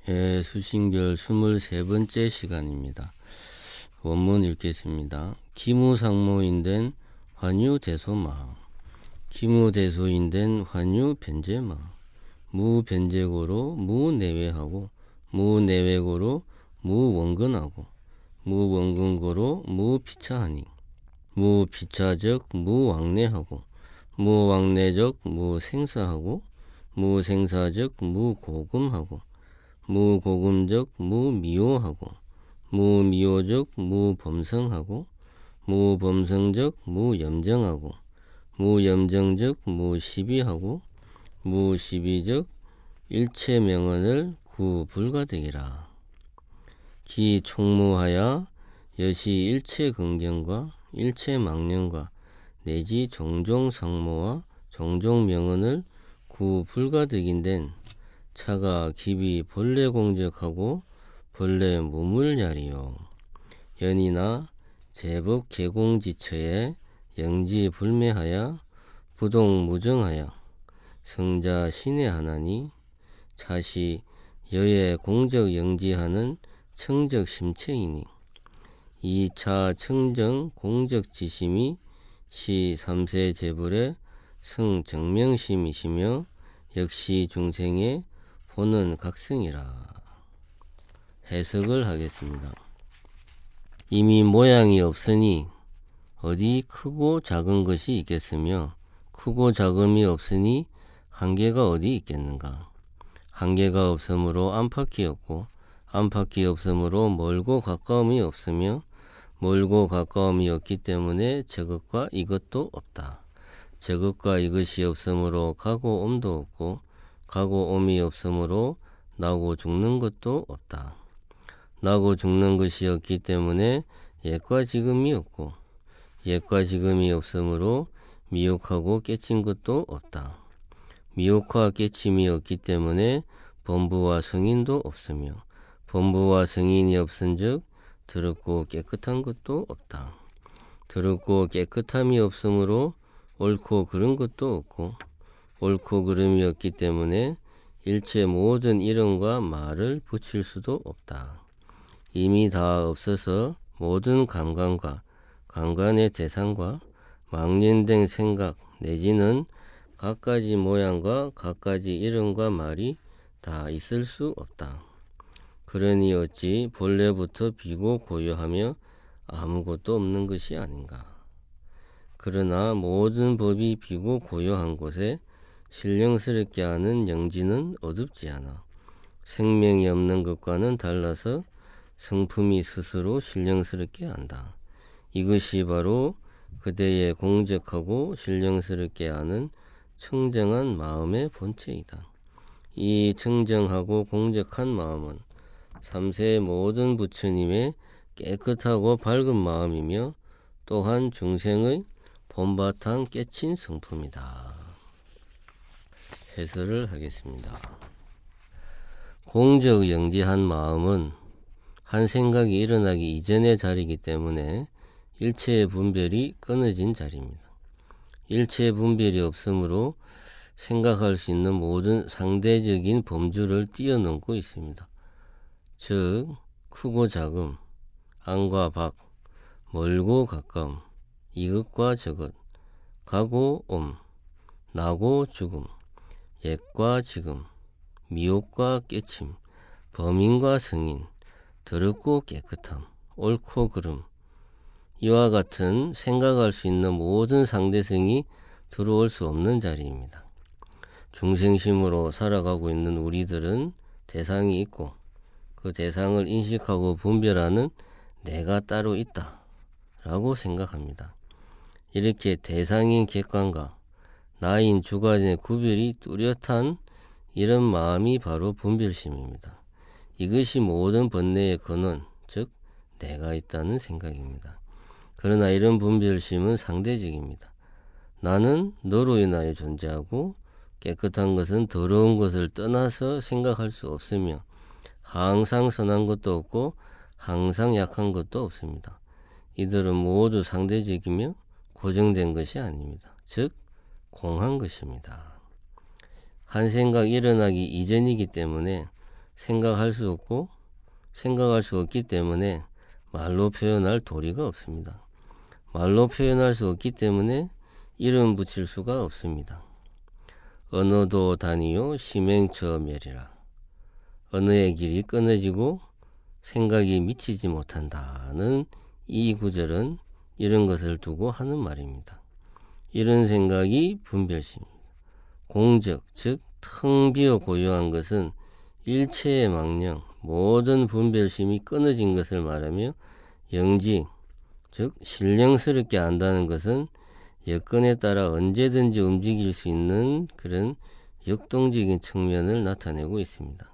수신결 23번째 시간입니다. 원문 읽겠습니다. 기무상모인된 환유대소마 기무대소인된 환유변제마 무변제고로 무내외하고 무내외고로 무원근하고 무원근고로 무피차하니 무피차적 무왕래하고 무왕래적 무생사하고 무생사적 무고금하고 무고금적 무미호하고 무미호적 무범성하고 무범성적 무염정하고 무염정적 무시비하고 무시비적 일체명언을 구불가득이라. 기총무하야 여시 일체긍경과 일체망령과 내지 종종상모와 종종명언을 구불가득인된 차가 기비 본래 공적하고 본래 무물야리요. 연이나 제법 개공지처에 영지불매하여 부동무정하여 성자 신의하나니 차시 여의 공적 영지하는 청적심체이니 이차 청정 공적지심이 시 3세 제불의 성정명심이시며 역시 중생의 보는 각성이라. 해석을 하겠습니다. 이미 모양이 없으니 어디 크고 작은 것이 있겠으며 크고 작음이 없으니 한계가 어디 있겠는가. 한계가 없으므로 안팎이 없고 안팎이 없으므로 멀고 가까움이 없으며 멀고 가까움이 없기 때문에 저것과 이것도 없다. 저것과 이것이 없으므로 가고 옴도 없고 가고 옴이 없으므로 나고 죽는 것도 없다. 나고 죽는 것이 없기 때문에 옛과 지금이 없고 옛과 지금이 없으므로 미혹하고 깨친 것도 없다. 미혹과 깨침이 없기 때문에 범부와 성인도 없으며 범부와 성인이 없은즉 더럽고 깨끗한 것도 없다. 더럽고 깨끗함이 없으므로 옳고 그른 것도 없고 옳고 그름이 없기 때문에 일체 모든 이름과 말을 붙일 수도 없다. 이미 다 없어서 모든 감관과 감관의 대상과 망령된 생각 내지는 갖가지 모양과 갖가지 이름과 말이 다 있을 수 없다. 그러니 어찌 본래부터 비고 고요하며 아무것도 없는 것이 아닌가. 그러나 모든 법이 비고 고요한 곳에 신령스럽게 하는 영지는 어둡지 않아. 생명이 없는 것과는 달라서 성품이 스스로 신령스럽게 한다. 이것이 바로 그대의 공적하고 신령스럽게 하는 청정한 마음의 본체이다. 이 청정하고 공적한 마음은 3세의 모든 부처님의 깨끗하고 밝은 마음이며 또한 중생의 본바탕 깨친 성품이다. 해설을 하겠습니다. 공적 영지한 마음은 한 생각이 일어나기 이전의 자리이기 때문에 일체의 분별이 끊어진 자리입니다. 일체의 분별이 없으므로 생각할 수 있는 모든 상대적인 범주를 뛰어넘고 있습니다. 즉 크고 작음, 안과 밖, 멀고 가까움, 이것과 저것, 가고 옴, 나고 죽음, 옛과 지금, 미혹과 깨침, 범인과 성인, 더럽고 깨끗함, 옳고 그름, 이와 같은 생각할 수 있는 모든 상대성이 들어올 수 없는 자리입니다. 중생심으로 살아가고 있는 우리들은 대상이 있고 그 대상을 인식하고 분별하는 내가 따로 있다 라고 생각합니다. 이렇게 대상인 객관과 나인 주관의 구별이 뚜렷한 이런 마음이 바로 분별심입니다. 이것이 모든 번뇌의 근원, 즉 내가 있다는 생각입니다. 그러나 이런 분별심은 상대적입니다. 나는 너로 인하여 존재하고 깨끗한 것은 더러운 것을 떠나서 생각할 수 없으며 항상 선한 것도 없고 항상 약한 것도 없습니다. 이들은 모두 상대적이며 고정된 것이 아닙니다. 즉 공한 것입니다. 한 생각 일어나기 이전이기 때문에 생각할 수 없고 생각할 수 없기 때문에 말로 표현할 도리가 없습니다. 말로 표현할 수 없기 때문에 이름 붙일 수가 없습니다. 언어도 단위요 심행처멸이라. 언어의 길이 끊어지고 생각이 미치지 못한다는 이 구절은 이런 것을 두고 하는 말입니다. 이런 생각이 분별심입니다. 공적, 즉 텅 비어 고요한 것은 일체의 망령, 모든 분별심이 끊어진 것을 말하며 영지, 즉 신령스럽게 안다는 것은 여건에 따라 언제든지 움직일 수 있는 그런 역동적인 측면을 나타내고 있습니다.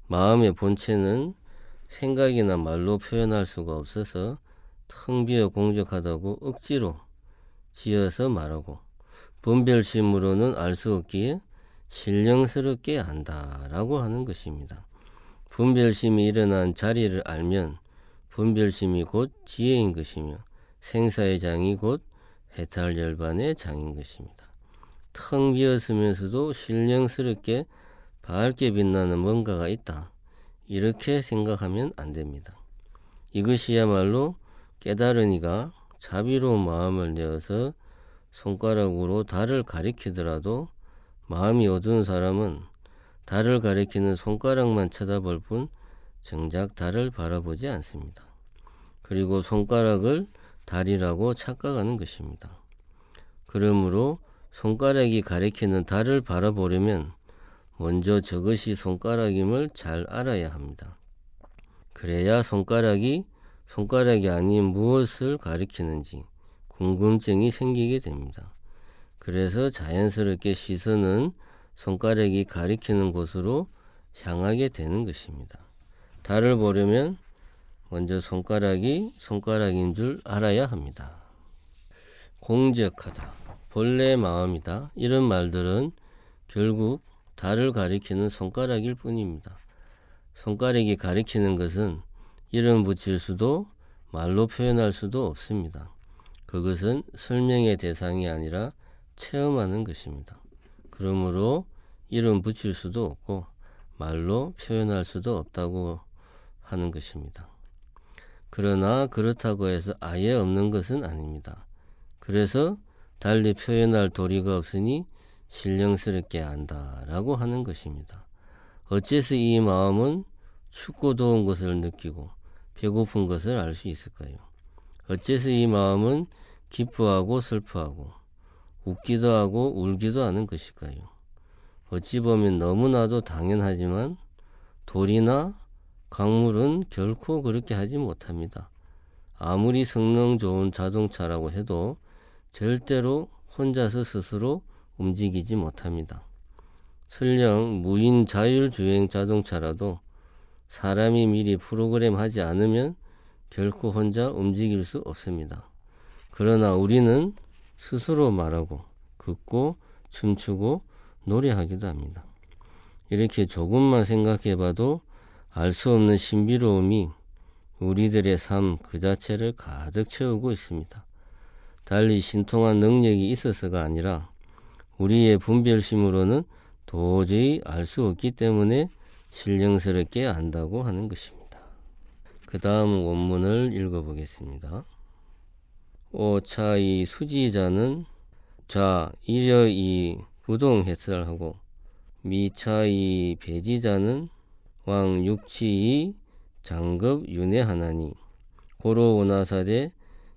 마음의 본체는 생각이나 말로 표현할 수가 없어서 텅 비어 공적하다고 억지로 지어서 말하고 분별심으로는 알 수 없기에 신령스럽게 안다라고 하는 것입니다. 분별심이 일어난 자리를 알면 분별심이 곧 지혜인 것이며 생사의 장이 곧 해탈열반의 장인 것입니다. 텅 비었으면서도 신령스럽게 밝게 빛나는 뭔가가 있다. 이렇게 생각하면 안 됩니다. 이것이야말로 깨달은 이가 자비로운 마음을 내어서 손가락으로 달을 가리키더라도 마음이 어두운 사람은 달을 가리키는 손가락만 쳐다볼 뿐 정작 달을 바라보지 않습니다. 그리고 손가락을 달이라고 착각하는 것입니다. 그러므로 손가락이 가리키는 달을 바라보려면 먼저 저것이 손가락임을 잘 알아야 합니다. 그래야 손가락이 아닌 무엇을 가리키는지 궁금증이 생기게 됩니다. 그래서 자연스럽게 시선은 손가락이 가리키는 곳으로 향하게 되는 것입니다. 달을 보려면 먼저 손가락인 줄 알아야 합니다. 공적하다, 본래 마음이다, 이런 말들은 결국 달을 가리키는 손가락일 뿐입니다. 손가락이 가리키는 것은 이름 붙일 수도 말로 표현할 수도 없습니다. 그것은 설명의 대상이 아니라 체험하는 것입니다. 그러므로 이름 붙일 수도 없고 말로 표현할 수도 없다고 하는 것입니다. 그러나 그렇다고 해서 아예 없는 것은 아닙니다. 그래서 달리 표현할 도리가 없으니 신령스럽게 안다라고 하는 것입니다. 어째서 이 마음은 춥고 더운 것을 느끼고 배고픈 것을 알 수 있을까요? 어째서 이 마음은 기뻐하고 슬퍼하고 웃기도 하고 울기도 하는 것일까요? 어찌 보면 너무나도 당연하지만 돌이나 강물은 결코 그렇게 하지 못합니다. 아무리 성능 좋은 자동차라고 해도 절대로 혼자서 스스로 움직이지 못합니다. 설령 무인 자율주행 자동차라도 사람이 미리 프로그램하지 않으면 결코 혼자 움직일 수 없습니다. 그러나 우리는 스스로 말하고 걷고 춤추고 노래하기도 합니다. 이렇게 조금만 생각해봐도 알 수 없는 신비로움이 우리들의 삶 그 자체를 가득 채우고 있습니다. 달리 신통한 능력이 있어서가 아니라 우리의 분별심으로는 도저히 알 수 없기 때문에 신령스럽게 안다고 하는 것입니다. 그 다음 원문을 읽어보겠습니다. 오차이 수지자는 자 이려이 부동해설하고 미차이 배지자는 왕육치이 장급 윤회하나니 고로오나사대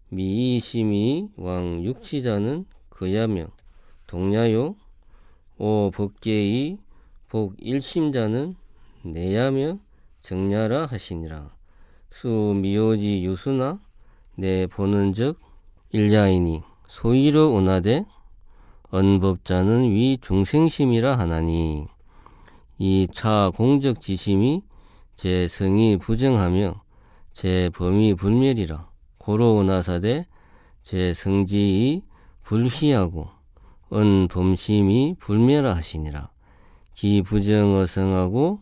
미이심이 왕육치자는 그야며 동야요 오 법계의 복일심자는 내야며 정야라 하시니라. 수미오지 유수나 내 보는즉 일야이니 소이로 오나되 언법자는 위 중생심이라 하나니 이 차 공적 지심이 제 성이 부정하며 제 범위 불멸이라. 고로오나사대 제 성지이 불희하고 언범심이 불멸하 하시니라. 기 부정어성하고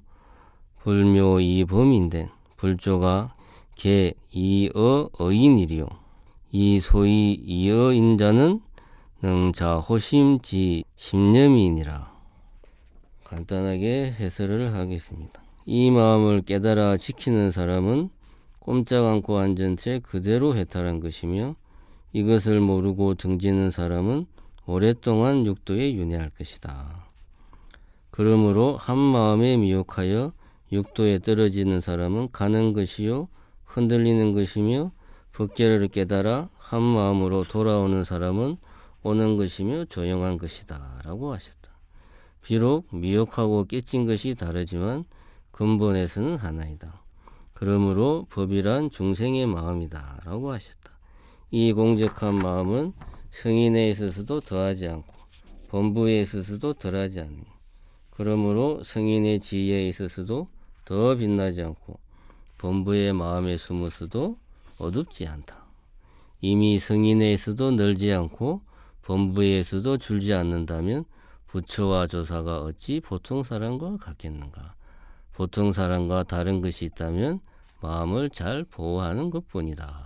불묘이 범인된 불조가 개 이어 어인이리요. 이 소위 이어인 자는 능자 호심지 심념이니라. 간단하게 해설을 하겠습니다. 이 마음을 깨달아 지키는 사람은 꼼짝 않고 앉은 채 그대로 해탈한 것이며 이것을 모르고 등지는 사람은 오랫동안 육도에 윤회할 것이다. 그러므로 한 마음에 미혹하여 육도에 떨어지는 사람은 가는 것이요 흔들리는 것이며 법계를 깨달아 한 마음으로 돌아오는 사람은 오는 것이며 조용한 것이다 라고 하셨다. 비록 미혹하고 깨친 것이 다르지만 근본에서는 하나이다. 그러므로 법이란 중생의 마음이다 라고 하셨다. 이 공적한 마음은 성인에 있어서도 더하지 않고 범부에 있어서도 덜하지 않니. 그러므로 성인의 지혜에 있어서도 더 빛나지 않고 범부의 마음에 숨어서도 어둡지 않다. 이미 성인에서도 늘지 않고 범부에서도 줄지 않는다면 부처와 조사가 어찌 보통 사람과 같겠는가. 보통 사람과 다른 것이 있다면 마음을 잘 보호하는 것뿐이다.